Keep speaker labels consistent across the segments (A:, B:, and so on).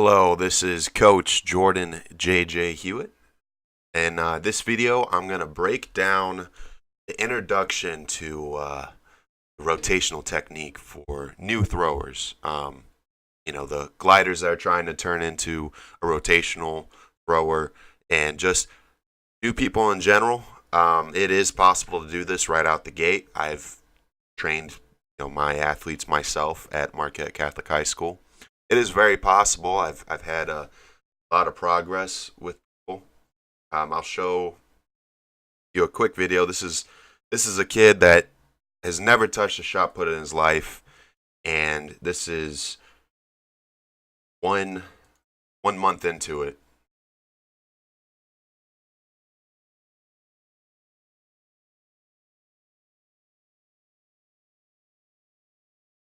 A: Hello, this is Coach Jordan J.J. Hewitt, and this video I'm going to break down the introduction to the rotational technique for new throwers. The gliders that are trying to turn into a rotational thrower, and just new people in general. It is possible to do this right out the gate. I've trained my athletes myself at Marquette Catholic High School. It is very possible. I've had a lot of progress with people. I'll show you a quick video. This is a kid that has never touched a shot put in his life, and this is one month into it.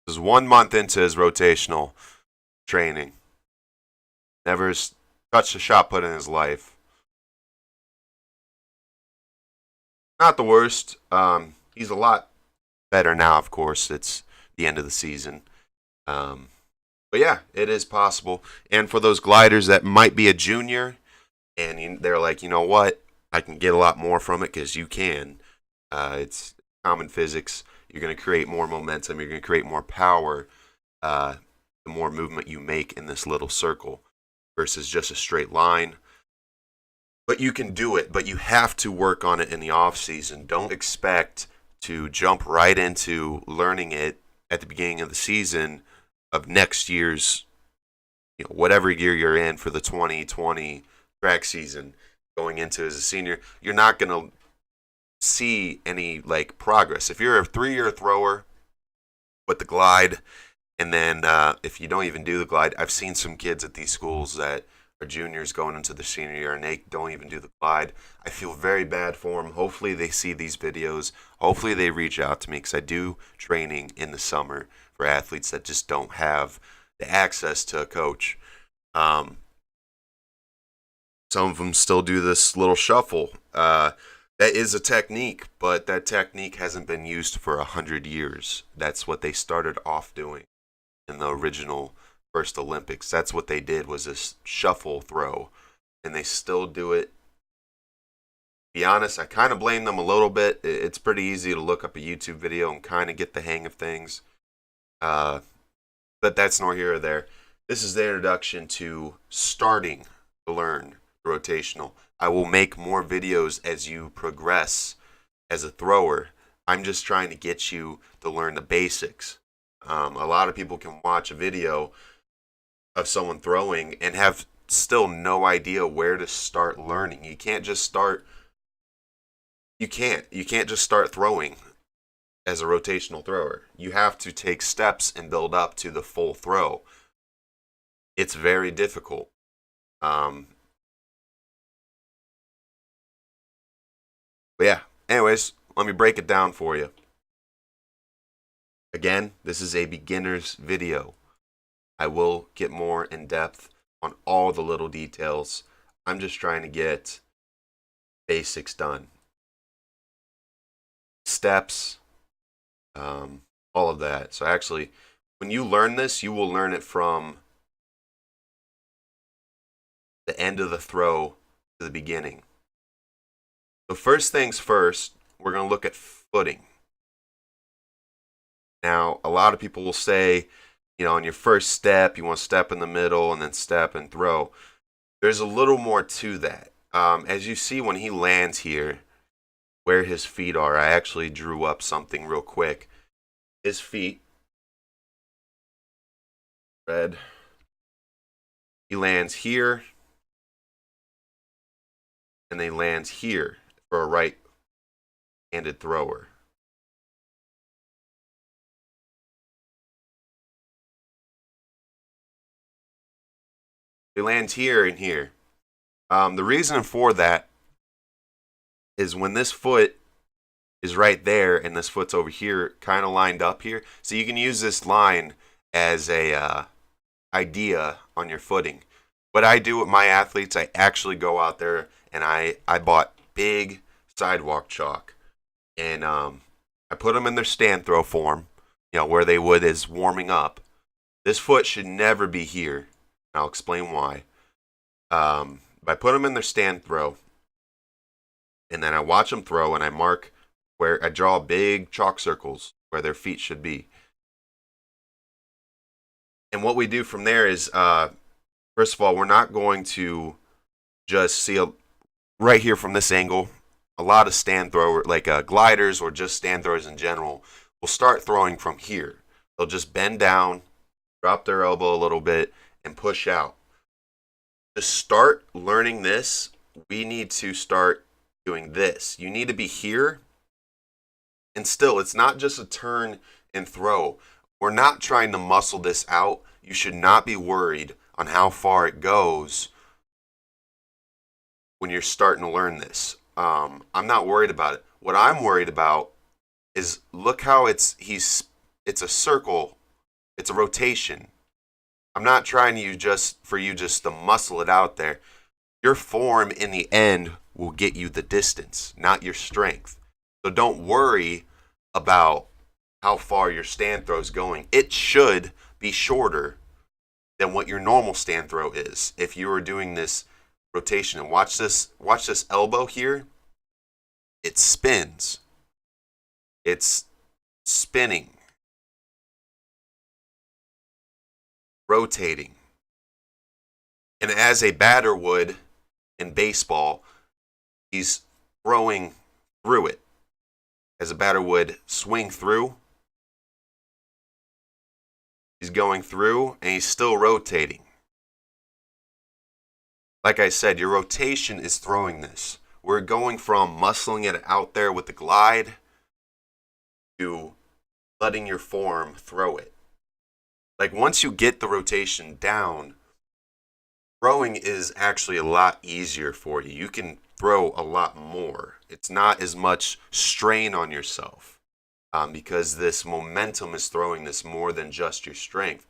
A: This is 1 month into his rotational training. Never touched a shot put in his life. Not the worst. He's a lot better now, of course. It's the end of the season. But yeah, it is possible. And for those gliders that might be a junior, and they're like, you know what, I can get a lot more from it, because you can. It's common physics. You're going to create more momentum. You're going to create more power. The more movement you make in this little circle versus just a straight line. But you can do it, but you have to work on it in the off season. Don't expect to jump right into learning it at the beginning of the season of next year's, whatever year you're in for the 2020 track season going into as a senior. You're not going to see any progress. If you're a 3-year thrower with the glide, and then if you don't even do the glide, I've seen some kids at these schools that are juniors going into the senior year, and they don't even do the glide. I feel very bad for them. Hopefully they see these videos. Hopefully they reach out to me, because I do training in the summer for athletes that just don't have the access to a coach. Some of them still do this little shuffle. That is a technique, but that technique hasn't been used for 100 years. That's what they started off doing in the original first Olympics. That's what they did, was this shuffle throw, and they still do it. To be honest, I kind of blame them a little bit. It's pretty easy to look up a YouTube video and kind of get the hang of things, but that's nor here or there. This is the introduction to starting to learn rotational. I will make more videos as you progress as a thrower. I'm just trying to get you to learn the basics. A lot of people can watch a video of someone throwing and have still no idea where to start learning. You can't just start throwing as a rotational thrower. You have to take steps and build up to the full throw. It's very difficult. But yeah, anyways, let me break it down for you. Again, this is a beginner's video. I will get more in depth on all the little details. I'm just trying to get basics done. Steps, all of that. So actually, when you learn this, you will learn it from the end of the throw to the beginning. So first things first, we're going to look at footing. Now, a lot of people will say, on your first step, you want to step in the middle and then step and throw. There's a little more to that. As you see when he lands here, where his feet are, I actually drew up something real quick. His feet, red, he lands here, and then he lands here for a right-handed thrower. He lands here and here. The reason for that is when this foot is right there and this foot's over here, kind of lined up here. So you can use this line as a idea on your footing. What I do with my athletes, I actually go out there and I bought big sidewalk chalk, and I put them in their stand throw form, where they would as warming up. This foot should never be here. I'll explain why. I put them in their stand throw, and then I watch them throw, and I mark where I draw big chalk circles where their feet should be. And what we do from there is, first of all, we're not going to just see right here from this angle. A lot of stand thrower, like gliders or just stand throwers in general, will start throwing from here. They'll just bend down, drop their elbow a little bit, and push out. To start learning this, we need to start doing this. You need to be here, and still, it's not just a turn and throw. We're not trying to muscle this out. You should not be worried on how far it goes when you're starting to learn this. I'm not worried about it. What I'm worried about is look how it's a circle, it's a rotation. I'm not trying for you just to muscle it out there. Your form in the end will get you the distance, not your strength. So don't worry about how far your stand throw is going. It should be shorter than what your normal stand throw is. If you were doing this rotation, and watch this elbow here, it spins. It's spinning, rotating. And as a batter would in baseball, he's throwing through it. As a batter would swing through, he's going through and he's still rotating. Like I said, your rotation is throwing this. We're going from muscling it out there with the glide to letting your form throw it. Like once you get the rotation down, throwing is actually a lot easier for you. You can throw a lot more. It's not as much strain on yourself because this momentum is throwing this more than just your strength.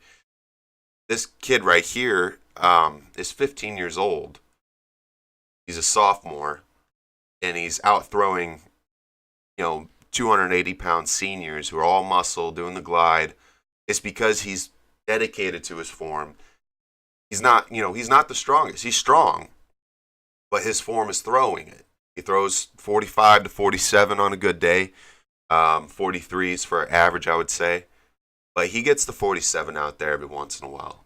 A: This kid right here is 15 years old. He's a sophomore, and he's out throwing, 280-pound seniors who are all muscle doing the glide. It's because he's dedicated to his form. He's not the strongest. He's strong, but his form is throwing it. He throws 45 to 47 on a good day, 43s for average, I would say. But he gets the 47 out there every once in a while.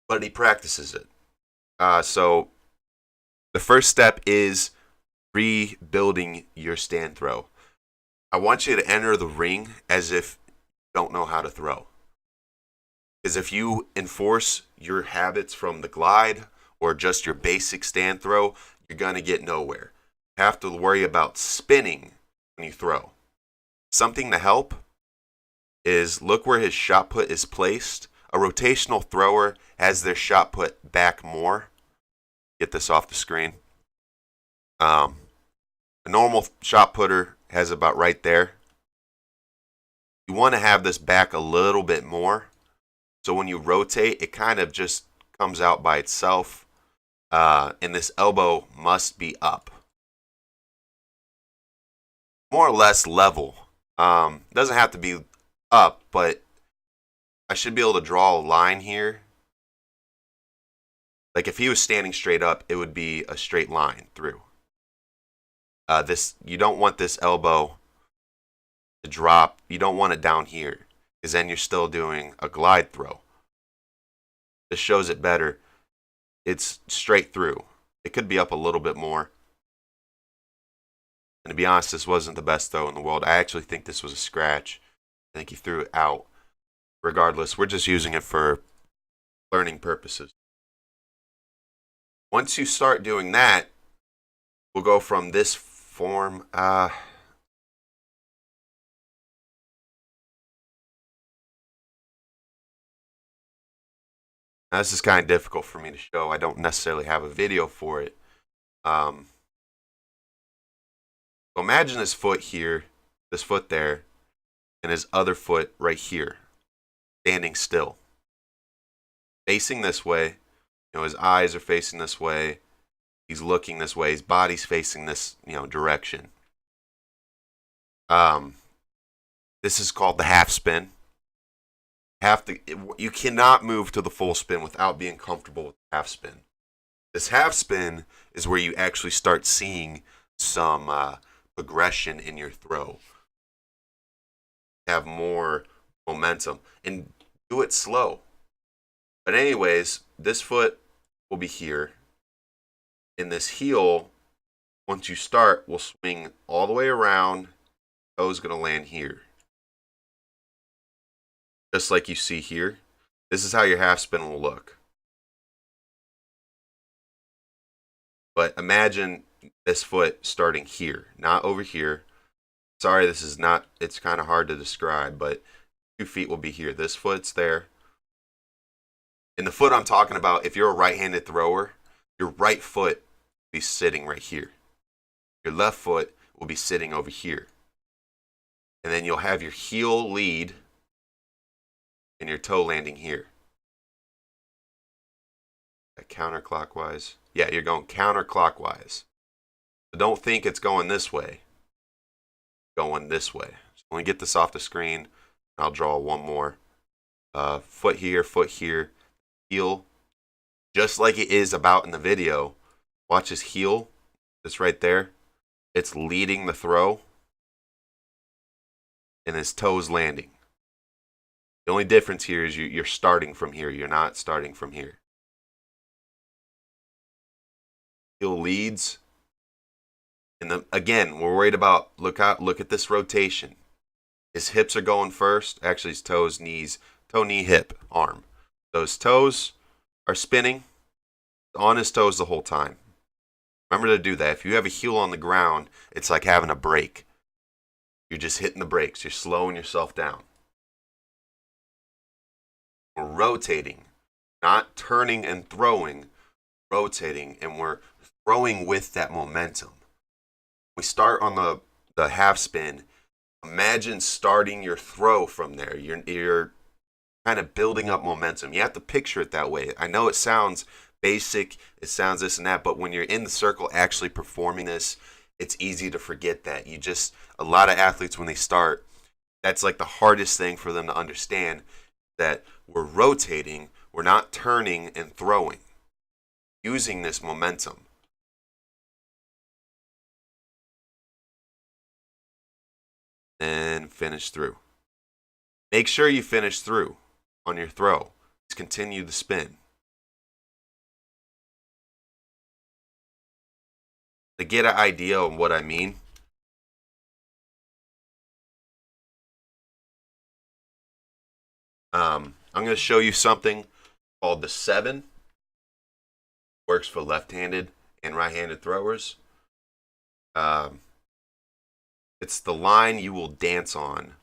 A: But he practices it. So the first step is rebuilding your stand throw. I want you to enter the ring as if you don't know how to throw. Because if you enforce your habits from the glide or just your basic stand throw, you're going to get nowhere. You have to worry about spinning when you throw. Something to help is look where his shot put is placed. A rotational thrower has their shot put back more. Get this off the screen. A normal shot putter has about right there. You want to have this back a little bit more. So when you rotate, it kind of just comes out by itself. And this elbow must be up. More or less level. Doesn't have to be up, but I should be able to draw a line here. Like if he was standing straight up, it would be a straight line through. You don't want this elbow to drop. You don't want it down here, because then you're still doing a glide throw. This shows it better. It's straight through. It could be up a little bit more. And to be honest, this wasn't the best throw in the world. I actually think this was a scratch. I think he threw it out. Regardless, we're just using it for learning purposes. Once you start doing that, we'll go from this form. Now, this is kind of difficult for me to show. I don't necessarily have a video for it. So imagine his foot here, this foot there, and his other foot right here, standing still, facing this way. His eyes are facing this way. He's looking this way. His body's facing this, direction. This is called the half spin. You cannot move to the full spin without being comfortable with the half spin. This half spin is where you actually start seeing some progression in your throw. Have more momentum and do it slow. But anyways, this foot will be here. And this heel, once you start, will swing all the way around. Toe's going to land here. Just like you see here. This is how your half spin will look. But imagine this foot starting here, not over here. Sorry, this is not, it's kind of hard to describe, but 2 feet will be here. This foot's there. And the foot I'm talking about, if you're a right-handed thrower, your right foot will be sitting right here. Your left foot will be sitting over here. And then you'll have your heel lead and your toe landing here. Counterclockwise. Yeah, you're going counterclockwise. So don't think it's going this way. Going this way. So let me get this off the screen. I'll draw one more. Foot here, heel. Just like it is about in the video. Watch his heel. This right there. It's leading the throw. And his toes landing. The only difference here is you're starting from here. You're not starting from here. Heel leads. And again, we're worried about, look at this rotation. His hips are going first. Actually, his toes, knees, toe, knee, hip, arm. Those toes are spinning on his toes the whole time. Remember to do that. If you have a heel on the ground, it's like having a brake. You're just hitting the brakes. You're slowing yourself down. We're rotating, not turning and throwing, rotating, and we're throwing with that momentum. We start on the half spin. Imagine starting your throw from there. You're kind of building up momentum. You have to picture it that way. I know it sounds basic, it sounds this and that, but when you're in the circle actually performing this, it's easy to forget that. A lot of athletes, when they start, that's like the hardest thing for them to understand, that we're rotating, we're not turning and throwing, using this momentum. And finish through. Make sure you finish through on your throw. Just continue the spin. To get an idea of what I mean, I'm going to show you something called the 7. Works for left-handed and right-handed throwers. It's the line you will dance on.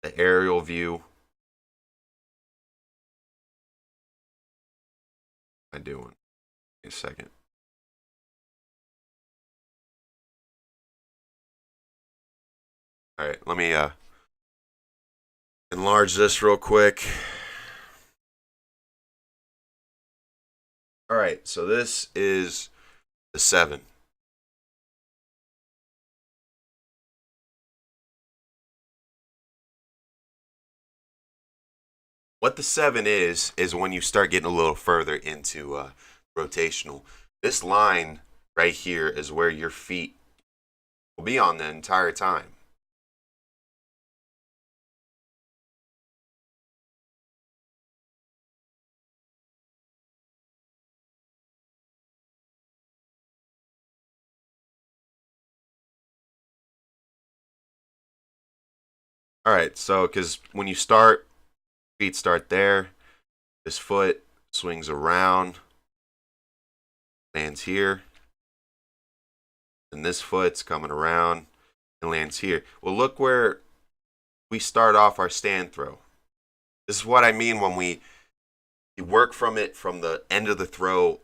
A: The aerial view. What am I doing? Wait a second. All right, let me enlarge this real quick. All right, so this is the 7. What the 7 is when you start getting a little further into rotational. This line right here is where your feet will be on the entire time. All right, so because when you start, feet start there. This foot swings around, lands here. And this foot's coming around and lands here. Well, look where we start off our stand throw. This is what I mean when you work from it from the end of the throw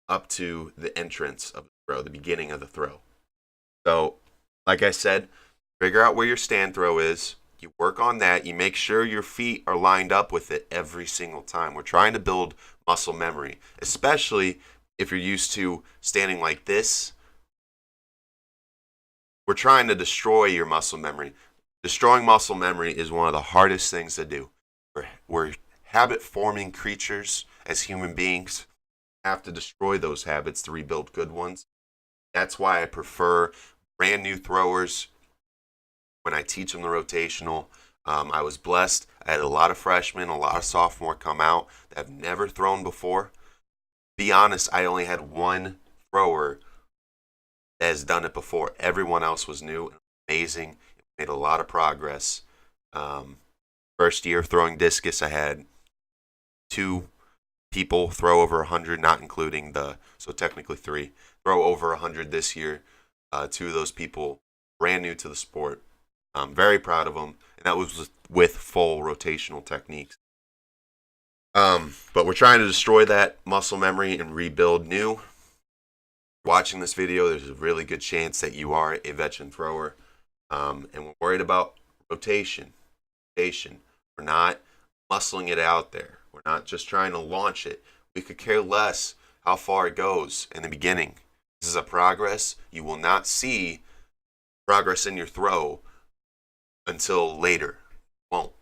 A: up to the entrance of the throw, the beginning of the throw. So, like I said, figure out where your stand throw is. You work on that. You make sure your feet are lined up with it every single time. We're trying to build muscle memory, especially if you're used to standing like this we're trying to destroy your muscle memory. Destroying muscle memory is one of the hardest things to do. We're habit forming creatures as human beings. Have to destroy those habits to rebuild good ones. That's why I prefer brand new throwers when I teach them the rotational. I was blessed. I had a lot of freshmen, a lot of sophomore come out that have never thrown before. Be honest, I only had one thrower that has done it before. Everyone else was new and amazing. Made a lot of progress. First year throwing discus, I had 2 people throw over 100, not including so technically 3, throw over 100 this year. 2 of those people brand new to the sport. I'm very proud of them, and that was with full rotational techniques. But we're trying to destroy that muscle memory and rebuild new. Watching this video, there's a really good chance that you are a veteran thrower, and we're worried about rotation. We're not muscling it out there. We're not just trying to launch it. We could care less how far it goes in the beginning. This is a progress. You will not see progress in your throw until later. You won't.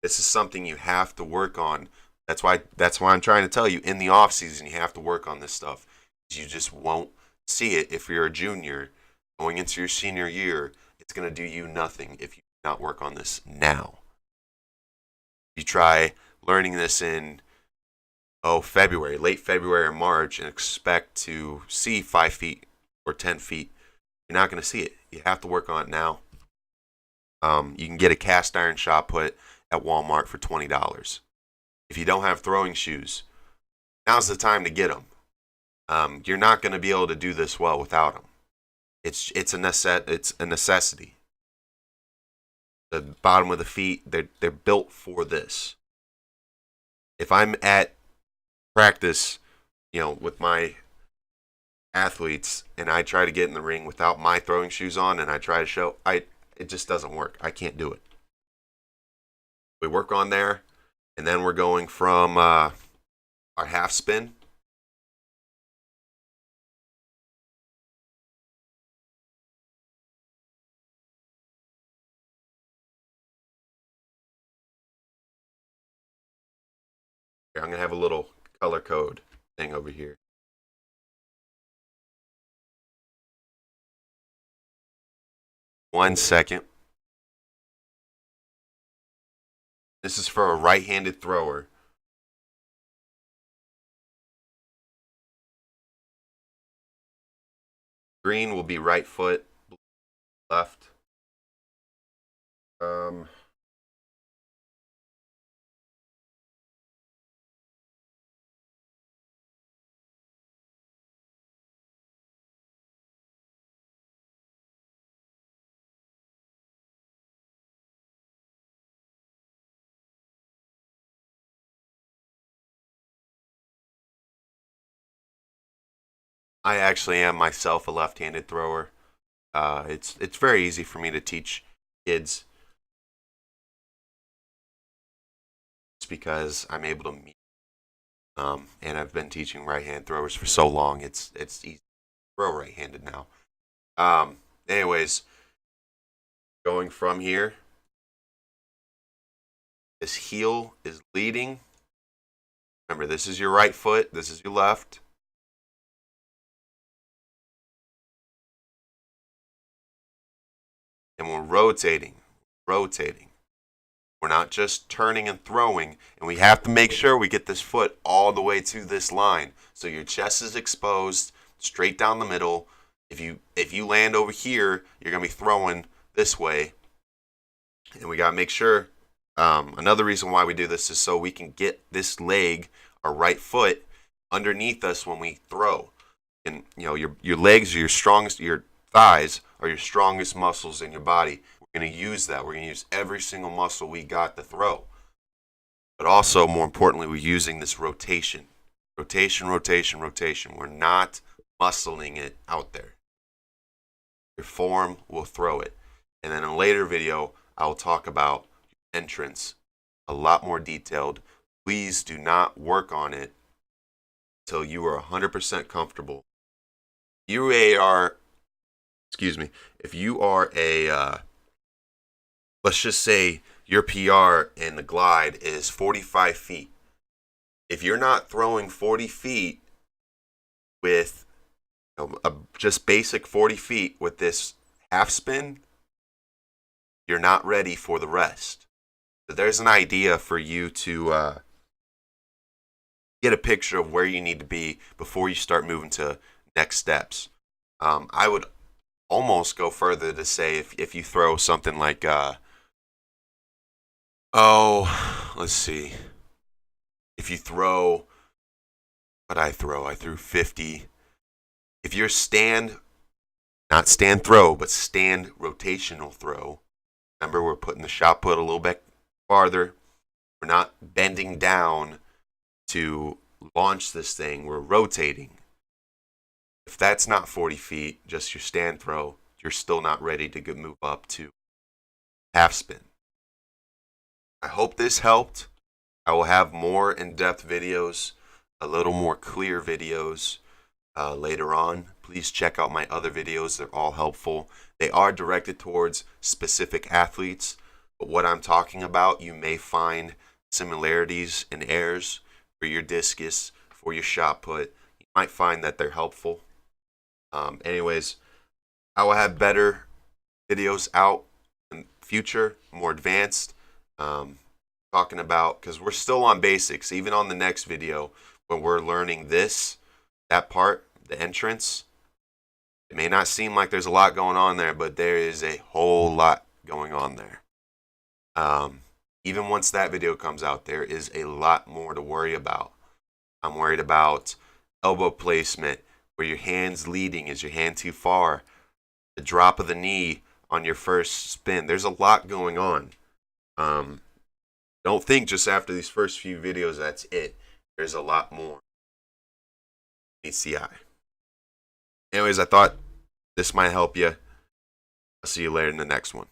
A: This is something you have to work on. That's why I'm trying to tell you, in the off season you have to work on this stuff. You just won't see it if you're a junior going into your senior year. It's going to do you nothing if you do not work on this now. You try learning this in February, late February or March, and expect to see 5 feet or 10 feet. You're not going to see it. You have to work on it now. You can get a cast iron shot put at Walmart for $20. If you don't have throwing shoes, now's the time to get them. You're not going to be able to do this well without them. It's a necessity. The bottom of the feet, they're built for this. If I'm at practice, with my athletes, and I try to get in the ring without my throwing shoes on, and I try to show, it just doesn't work. I can't do it. We work on there, and then we're going from our half spin. I'm going to have a little color code thing over here. One second. This is for a right-handed thrower. Green will be right foot, left. I actually am myself a left-handed thrower. It's very easy for me to teach kids. It's because I'm able to meet, and I've been teaching right-hand throwers for so long. It's easy to throw right-handed now. Anyways, going from here, this heel is leading. Remember, this is your right foot. This is your left. And we're rotating. We're not just turning and throwing, and we have to make sure we get this foot all the way to this line. So your chest is exposed, straight down the middle. If you land over here, you're going to be throwing this way. And we got to make sure, another reason why we do this is so we can get this leg, our right foot, underneath us when we throw. And your legs are your strongest, your thighs are your strongest muscles in your body. We're going to use that. We're going to use every single muscle we got to throw. But also, more importantly, we're using this rotation. Rotation. We're not muscling it out there. Your form will throw it. And then in a later video, I will talk about entrance a lot more detailed. Please do not work on it until you are 100% comfortable. You are excuse me, if you are let's just say your PR in the glide is 45 feet. If you're not throwing 40 feet with just basic 40 feet with this half spin, you're not ready for the rest. So there's an idea for you to get a picture of where you need to be before you start moving to next steps. I would almost go further to say if you throw something like, let's see. If you throw, I threw 50. If you're not stand throw, but stand rotational throw, remember we're putting the shot put a little bit farther. We're not bending down to launch this thing. We're rotating. If that's not 40 feet, just your stand throw, you're still not ready to move up to half spin. I hope this helped. I will have more in-depth videos, a little more clear videos later on. Please check out my other videos. They're all helpful. They are directed towards specific athletes, but what I'm talking about, you may find similarities and errors for your discus, for your shot put. You might find that they're helpful. Anyways, I will have better videos out in the future, more advanced, talking about, because we're still on basics, even on the next video when we're learning that part, the entrance. It may not seem like there's a lot going on there, but there is a whole lot going on there. Even once that video comes out, there is a lot more to worry about. I'm worried about elbow placement, where your hand's leading. Is your hand too far? The drop of the knee on your first spin. There's a lot going on. Don't think just after these first few videos that's it. There's a lot more. ECI. Anyways, I thought this might help you. I'll see you later in the next one.